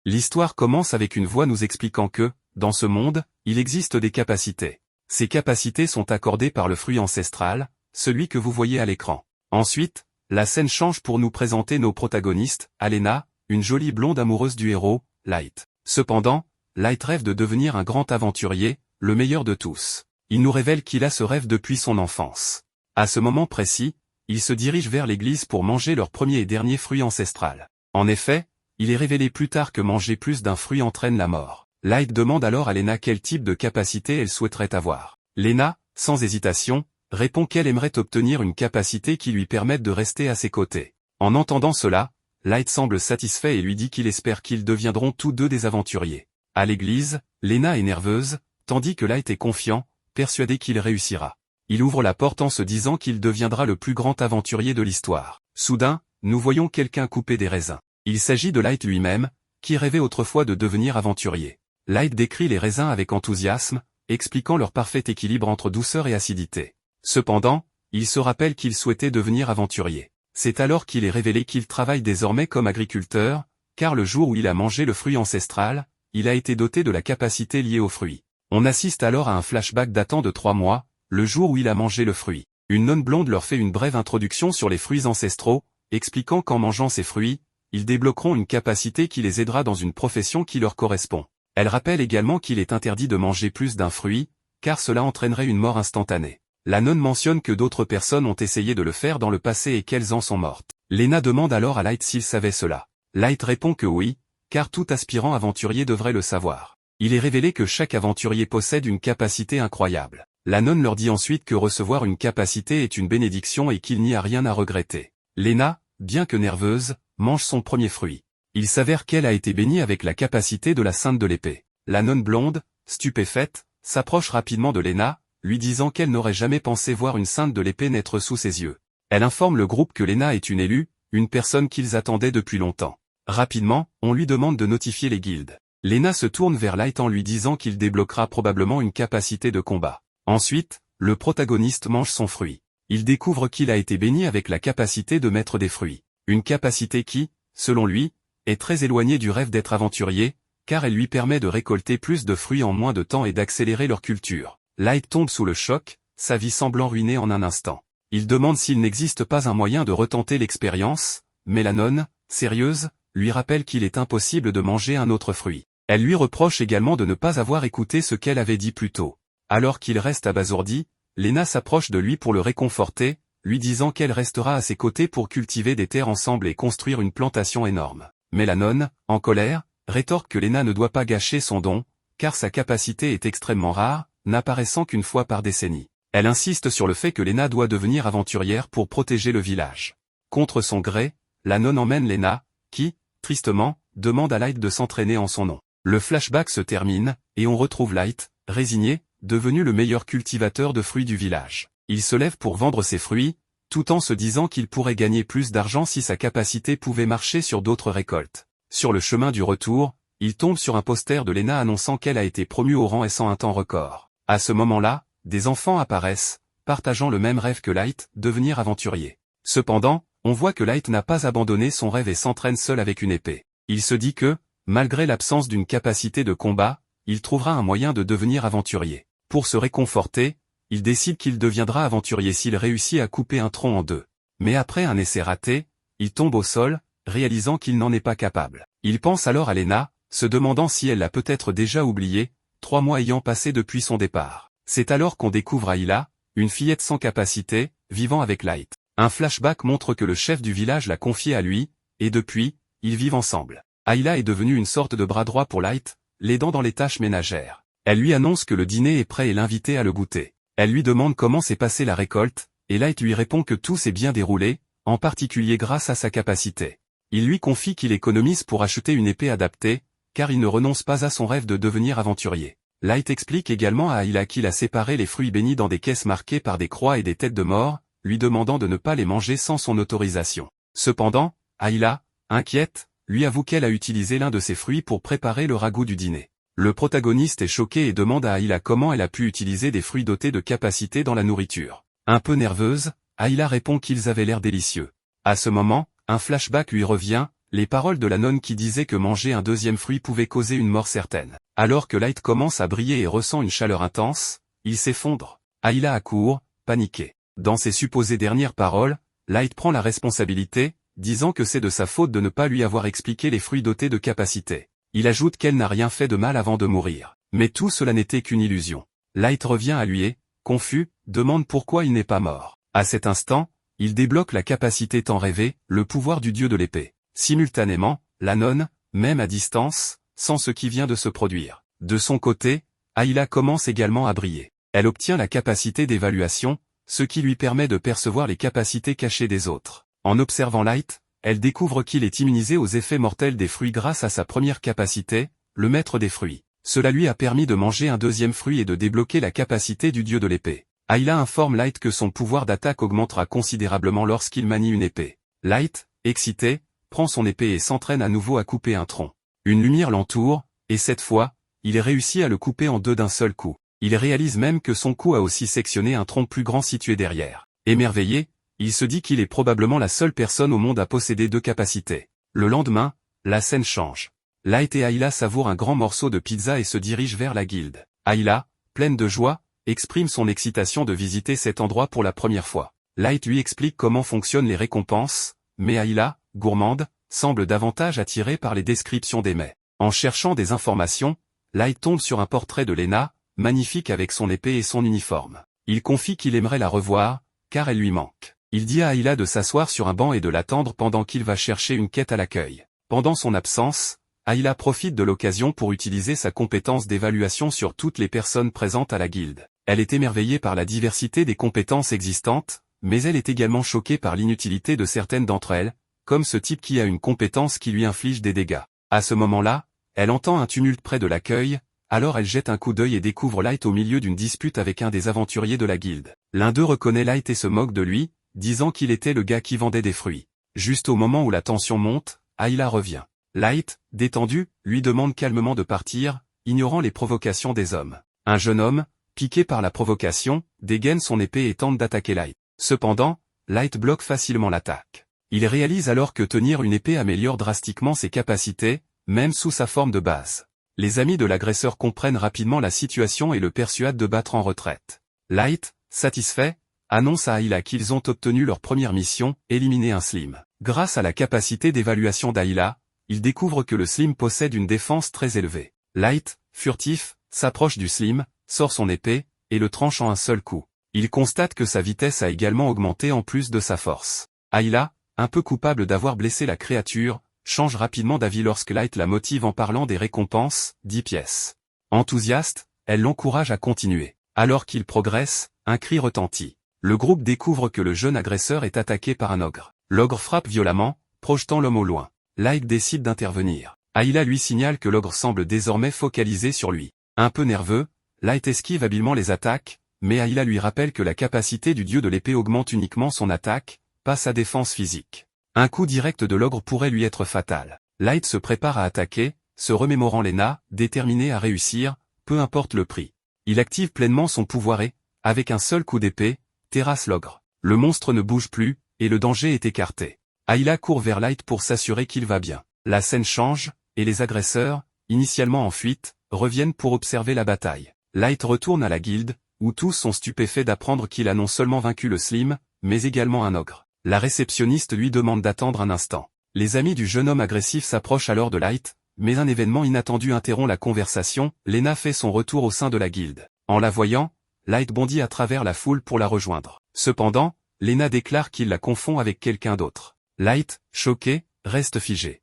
L'histoire commence avec une voix nous expliquant que, dans ce monde, il existe des capacités. Ces capacités sont accordées par le fruit ancestral, celui que vous voyez à l'écran. Ensuite, la scène change pour nous présenter nos protagonistes, Alena, une jolie blonde amoureuse du héros, Light. Cependant, Light rêve de devenir un grand aventurier, le meilleur de tous. Il nous révèle qu'il a ce rêve depuis son enfance. À ce moment précis, ils se dirigent vers l'église pour manger leur premier et dernier fruit ancestral. En effet, il est révélé plus tard que manger plus d'un fruit entraîne la mort. Light demande alors à Lena quel type de capacité elle souhaiterait avoir. Lena, sans hésitation, répond qu'elle aimerait obtenir une capacité qui lui permette de rester à ses côtés. En entendant cela, Light semble satisfait et lui dit qu'il espère qu'ils deviendront tous deux des aventuriers. À l'église, Lena est nerveuse, tandis que Light est confiant, persuadé qu'il réussira. Il ouvre la porte en se disant qu'il deviendra le plus grand aventurier de l'histoire. Soudain, nous voyons quelqu'un couper des raisins. Il s'agit de Light lui-même, qui rêvait autrefois de devenir aventurier. Light décrit les raisins avec enthousiasme, expliquant leur parfait équilibre entre douceur et acidité. Cependant, il se rappelle qu'il souhaitait devenir aventurier. C'est alors qu'il est révélé qu'il travaille désormais comme agriculteur, car le jour où il a mangé le fruit ancestral, il a été doté de la capacité liée au fruit. On assiste alors à un flashback datant de 3 mois, le jour où il a mangé le fruit. Une nonne blonde leur fait une brève introduction sur les fruits ancestraux, expliquant qu'en mangeant ces fruits, ils débloqueront une capacité qui les aidera dans une profession qui leur correspond. Elle rappelle également qu'il est interdit de manger plus d'un fruit, car cela entraînerait une mort instantanée. La nonne mentionne que d'autres personnes ont essayé de le faire dans le passé et qu'elles en sont mortes. Lena demande alors à Light s'il savait cela. Light répond que oui, car tout aspirant aventurier devrait le savoir. Il est révélé que chaque aventurier possède une capacité incroyable. La nonne leur dit ensuite que recevoir une capacité est une bénédiction et qu'il n'y a rien à regretter. Lena, bien que nerveuse, mange son premier fruit. Il s'avère qu'elle a été bénie avec la capacité de la Sainte de l'Épée. La nonne blonde, stupéfaite, s'approche rapidement de Lena, lui disant qu'elle n'aurait jamais pensé voir une Sainte de l'Épée naître sous ses yeux. Elle informe le groupe que Lena est une élue, une personne qu'ils attendaient depuis longtemps. Rapidement, on lui demande de notifier les guildes. Lena se tourne vers Light en lui disant qu'il débloquera probablement une capacité de combat. Ensuite, le protagoniste mange son fruit. Il découvre qu'il a été béni avec la capacité de mettre des fruits. Une capacité qui, selon lui, est très éloignée du rêve d'être aventurier, car elle lui permet de récolter plus de fruits en moins de temps et d'accélérer leur culture. Light tombe sous le choc, sa vie semblant ruinée en un instant. Il demande s'il n'existe pas un moyen de retenter l'expérience, mais la nonne, sérieuse, lui rappelle qu'il est impossible de manger un autre fruit. Elle lui reproche également de ne pas avoir écouté ce qu'elle avait dit plus tôt. Alors qu'il reste abasourdi, Lena s'approche de lui pour le réconforter, lui disant qu'elle restera à ses côtés pour cultiver des terres ensemble et construire une plantation énorme. Mais la nonne, en colère, rétorque que Lena ne doit pas gâcher son don, car sa capacité est extrêmement rare, n'apparaissant qu'une fois par décennie. Elle insiste sur le fait que Lena doit devenir aventurière pour protéger le village. Contre son gré, la nonne emmène Lena, qui, tristement, demande à Light de s'entraîner en son nom. Le flashback se termine, et on retrouve Light, résigné, devenu le meilleur cultivateur de fruits du village. Il se lève pour vendre ses fruits, tout en se disant qu'il pourrait gagner plus d'argent si sa capacité pouvait marcher sur d'autres récoltes. Sur le chemin du retour, il tombe sur un poster de Lena annonçant qu'elle a été promue au rang S en un temps record. À ce moment-là, des enfants apparaissent, partageant le même rêve que Light, devenir aventurier. Cependant, on voit que Light n'a pas abandonné son rêve et s'entraîne seul avec une épée. Il se dit que, malgré l'absence d'une capacité de combat, il trouvera un moyen de devenir aventurier. Pour se réconforter, il décide qu'il deviendra aventurier s'il réussit à couper un tronc en deux. Mais après un essai raté, il tombe au sol, réalisant qu'il n'en est pas capable. Il pense alors à Lena, se demandant si elle l'a peut-être déjà oublié, 3 mois ayant passé depuis son départ. C'est alors qu'on découvre Ayla, une fillette sans capacité, vivant avec Light. Un flashback montre que le chef du village l'a confiée à lui, et depuis, ils vivent ensemble. Ayla est devenue une sorte de bras droit pour Light, l'aidant dans les tâches ménagères. Elle lui annonce que le dîner est prêt et l'invite à le goûter. Elle lui demande comment s'est passée la récolte, et Light lui répond que tout s'est bien déroulé, en particulier grâce à sa capacité. Il lui confie qu'il économise pour acheter une épée adaptée, car il ne renonce pas à son rêve de devenir aventurier. Light explique également à Ayla qu'il a séparé les fruits bénis dans des caisses marquées par des croix et des têtes de mort, lui demandant de ne pas les manger sans son autorisation. Cependant, Ayla, inquiète, lui avoue qu'elle a utilisé l'un de ses fruits pour préparer le ragoût du dîner. Le protagoniste est choqué et demande à Ayla comment elle a pu utiliser des fruits dotés de capacités dans la nourriture. Un peu nerveuse, Ayla répond qu'ils avaient l'air délicieux. À ce moment, un flashback lui revient, Les paroles de la nonne qui disait que manger un deuxième fruit pouvait causer une mort certaine. Alors que Light commence à briller et ressent une chaleur intense, il s'effondre. Ayla accourt, paniquée. Dans ses supposées dernières paroles, Light prend la responsabilité, disant que c'est de sa faute de ne pas lui avoir expliqué les fruits dotés de capacités. Il ajoute qu'elle n'a rien fait de mal avant de mourir. Mais tout cela n'était qu'une illusion. Light revient à lui et, confus, demande pourquoi il n'est pas mort. À cet instant, il débloque la capacité tant rêvée, le pouvoir du dieu de l'épée. Simultanément, la nonne, même à distance, sent ce qui vient de se produire. De son côté, Ayla commence également à briller. Elle obtient la capacité d'évaluation, ce qui lui permet de percevoir les capacités cachées des autres. En observant Light, elle découvre qu'il est immunisé aux effets mortels des fruits grâce à sa première capacité, le maître des fruits. Cela lui a permis de manger un deuxième fruit et de débloquer la capacité du dieu de l'épée. Ayla informe Light que son pouvoir d'attaque augmentera considérablement lorsqu'il manie une épée. Light, excité, prend son épée et s'entraîne à nouveau à couper un tronc. Une lumière l'entoure, et cette fois, il réussit à le couper en deux d'un seul coup. Il réalise même que son coup a aussi sectionné un tronc plus grand situé derrière. Émerveillé, il se dit qu'il est probablement la seule personne au monde à posséder deux capacités. Le lendemain, la scène change. Light et Ayla savourent un grand morceau de pizza et se dirigent vers la guilde. Ayla, pleine de joie, exprime son excitation de visiter cet endroit pour la première fois. Light lui explique comment fonctionnent les récompenses, mais Ayla, gourmande, semble davantage attirée par les descriptions des mets. En cherchant des informations, Light tombe sur un portrait de Lena, magnifique avec son épée et son uniforme. Il confie qu'il aimerait la revoir, car elle lui manque. Il dit à Ayla de s'asseoir sur un banc et de l'attendre pendant qu'il va chercher une quête à l'accueil. Pendant son absence, Ayla profite de l'occasion pour utiliser sa compétence d'évaluation sur toutes les personnes présentes à la guilde. Elle est émerveillée par la diversité des compétences existantes, mais elle est également choquée par l'inutilité de certaines d'entre elles, comme ce type qui a une compétence qui lui inflige des dégâts. À ce moment-là, elle entend un tumulte près de l'accueil, alors elle jette un coup d'œil et découvre Light au milieu d'une dispute avec un des aventuriers de la guilde. L'un d'eux reconnaît Light et se moque de lui, disant qu'il était le gars qui vendait des fruits. Juste au moment où la tension monte, Ayla revient. Light, détendu, lui demande calmement de partir, ignorant les provocations des hommes. Un jeune homme, piqué par la provocation, dégaine son épée et tente d'attaquer Light. Cependant, Light bloque facilement l'attaque. Il réalise alors que tenir une épée améliore drastiquement ses capacités, même sous sa forme de base. Les amis de l'agresseur comprennent rapidement la situation et le persuadent de battre en retraite. Light, satisfait, annonce à Ayla qu'ils ont obtenu leur première mission, éliminer un Slim. Grâce à la capacité d'évaluation d'Ayla, il découvre que le Slim possède une défense très élevée. Light, furtif, s'approche du Slim, sort son épée, et le tranche en un seul coup. Il constate que sa vitesse a également augmenté en plus de sa force. Ayla, un peu coupable d'avoir blessé la créature, change rapidement d'avis lorsque Light la motive en parlant des récompenses, 10 pièces. Enthousiaste, elle l'encourage à continuer. Alors qu'il progresse, un cri retentit. Le groupe découvre que le jeune agresseur est attaqué par un ogre. L'ogre frappe violemment, projetant l'homme au loin. Light décide d'intervenir. Ayla lui signale que l'ogre semble désormais focalisé sur lui. Un peu nerveux, Light esquive habilement les attaques, mais Ayla lui rappelle que la capacité du dieu de l'épée augmente uniquement son attaque, pas sa défense physique. Un coup direct de l'ogre pourrait lui être fatal. Light se prépare à attaquer, se remémorant Lena, déterminé à réussir, peu importe le prix. Il active pleinement son pouvoir et, avec un seul coup d'épée, terrasse l'ogre. Le monstre ne bouge plus, et le danger est écarté. Ayla court vers Light pour s'assurer qu'il va bien. La scène change, et les agresseurs, initialement en fuite, reviennent pour observer la bataille. Light retourne à la guilde, où tous sont stupéfaits d'apprendre qu'il a non seulement vaincu le Slim, mais également un ogre. La réceptionniste lui demande d'attendre un instant. Les amis du jeune homme agressif s'approchent alors de Light, mais un événement inattendu interrompt la conversation. Lena fait son retour au sein de la guilde. En la voyant, Light bondit à travers la foule pour la rejoindre. Cependant, Lena déclare qu'il la confond avec quelqu'un d'autre. Light, choqué, reste figé.